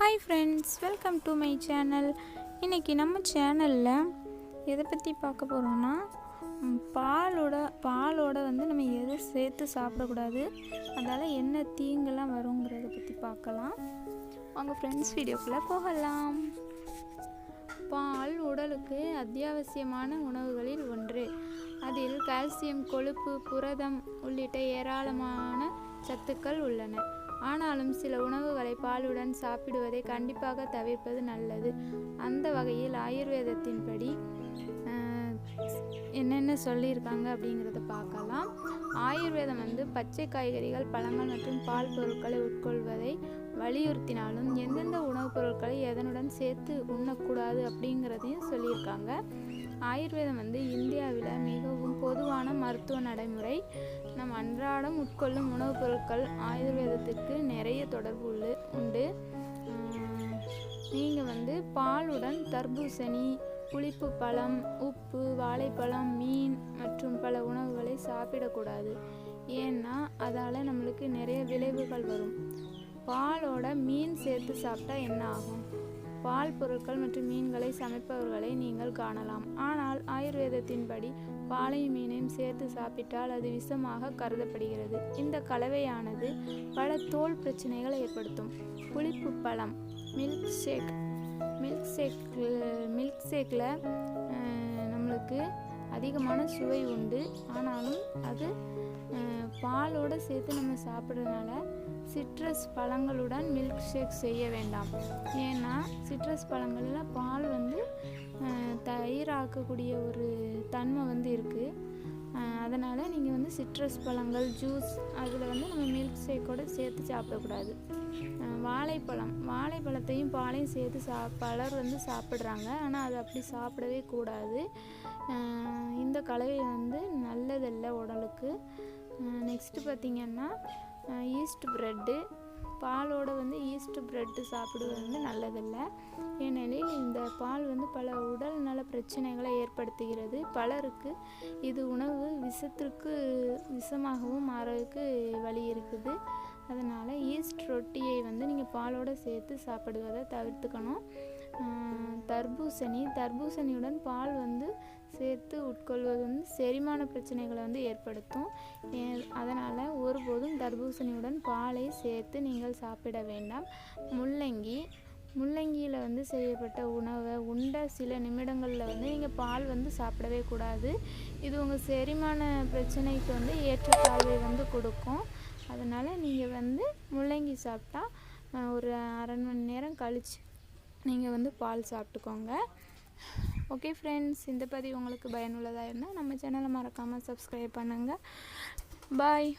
Hi friends, welcome to my channel. இன்றைக்கி நம்ம சேனலில் எதை பற்றி பார்க்க போகிறோன்னா, பாலோட நம்ம எதை சேர்த்து சாப்பிடக்கூடாது, அதால் என்ன தீங்கெல்லாம் வருங்கிறத பற்றி பார்க்கலாம். வாங்க ஃப்ரெண்ட்ஸ், வீடியோக்குள்ளே போகலாம். பால் உடலுக்கு அத்தியாவசியமான உணவுகளில் ஒன்று. அதில் கால்சியம், கொழுப்பு, புரதம் உள்ளிட்ட ஏராளமான சத்துக்கள் உள்ளன. ஆனாலும் சில உணவுகளை பாலுடன் சாப்பிடுவதை கண்டிப்பாக தவிர்ப்பது நல்லது. அந்த வகையில் ஆயுர்வேதத்தின்படி என்னென்ன சொல்லியிருக்காங்க அப்படிங்கிறத பார்க்கலாம். ஆயுர்வேதம் பச்சை காய்கறிகள், பழங்கள் மற்றும் பால் பொருட்களை உட்கொள்வதை வலியுறுத்தினாலும் எந்தெந்த உணவுப் பொருட்களை எதனுடன் சேர்த்து உண்ணக்கூடாது அப்படிங்கிறதையும் சொல்லியிருக்காங்க. ஆயுர்வேதம் இந்தியாவில் மிகவும் பொதுவான மருத்துவ நடைமுறை. நம் அன்றாடம் உட்கொள்ளும் உணவுப் பொருட்கள் ஆயுர்வேதத்திற்கு நிறைய தொடர்பு உண்டு. நீங்கள் பாலுடன் தர்பூசணி, புளிப்பு பழம், உப்பு, வாழைப்பழம், மீன் மற்றும் பல உணவுகளை சாப்பிடக்கூடாது. ஏன்னா அதால் நம்மளுக்கு நிறைய விளைவுகள் வரும். பாலோட மீன் சேர்த்து சாப்பிட்டா என்ன ஆகும்? பால் பொருட்கள் மற்றும் மீன்களை சமைப்பவர்களை நீங்கள் காணலாம். ஆனால் ஆயுர்வேதத்தின்படி பாலையும் மீனையும் சேர்த்து சாப்பிட்டால் அது விஷமாக கருதப்படுகிறது. இந்த கலவையானது பல தோல் பிரச்சனைகளை ஏற்படுத்தும். புளிப்பு பழம், மில்க் ஷேக்கில் நம்மளுக்கு அதிகமான சுவை உண்டு. ஆனாலும் அது பாலோடு சேர்த்து நம்ம சாப்பிட்றதுனால சிட்ரஸ் பழங்களுடன் மில்க் ஷேக் செய்ய வேண்டாம். ஏன்னா சிட்ரஸ் பழங்களில் பால் தயிராக்கக்கூடிய ஒரு தன்மை இருக்குது. அதனால் நீங்கள் சிட்ரஸ் பழங்கள் ஜூஸ் அதில் நம்ம மில்க் ஷேக்கோடு சேர்த்து சாப்பிடக்கூடாது. வாழைப்பழத்தையும் பாலையும் சேர்த்து பலர் பலர் ஆனால் அது அப்படி சாப்பிடவே கூடாது. இந்த கலவை நல்லதில்லை உடலுக்கு. நெக்ஸ்ட்டு பார்த்திங்கன்னா ஈஸ்ட் ப்ரெட்டு. பாலோட ஈஸ்ட் ப்ரெட்டு சாப்பிடுவது நல்லதில்லை. ஏனெனில் இந்த பால் பல உடல் நல பிரச்சனைகளை ஏற்படுத்துகிறது. பலருக்கு இது உணவு விஷமாகவும் மாறதுக்கு வழி இருக்குது. அதனால் ஈஸ்ட் ரொட்டியை நீங்கள் பாலோடு சேர்த்து சாப்பிடுவதை தவிர்த்துக்கணும். தர்பூசணியுடன் பால் சேர்த்து உட்கொள்வது முக்கியமான பிரச்சனைகளை ஏற்படுத்தும். அதனால் ஒருபோதும் தர்பூசணியுடன் பாலை சேர்த்து நீங்கள் சாப்பிட வேண்டாம். முள்ளங்கியில் செய்யப்பட்ட உணவை உண்ட சில நிமிடங்களில் நீங்கள் பால் சாப்பிடவே கூடாது. இது உங்கள் செரிமான பிரச்சனைக்கு ஏற்றத்தாழ்வை கொடுக்கும். அதனால் நீங்கள் முள்ளங்கி சாப்பிட்டா ஒரு அரை மணி நேரம் கழித்து நீங்கள் பால் சாப்பிட்டுக்கோங்க. ஓகே ஃப்ரெண்ட்ஸ், இந்த பதிவு உங்களுக்கு பயனுள்ளதாக இருந்தால் நம்ம சேனலை மறக்காமல் சப்ஸ்கிரைப் பண்ணுங்கள். பாய்.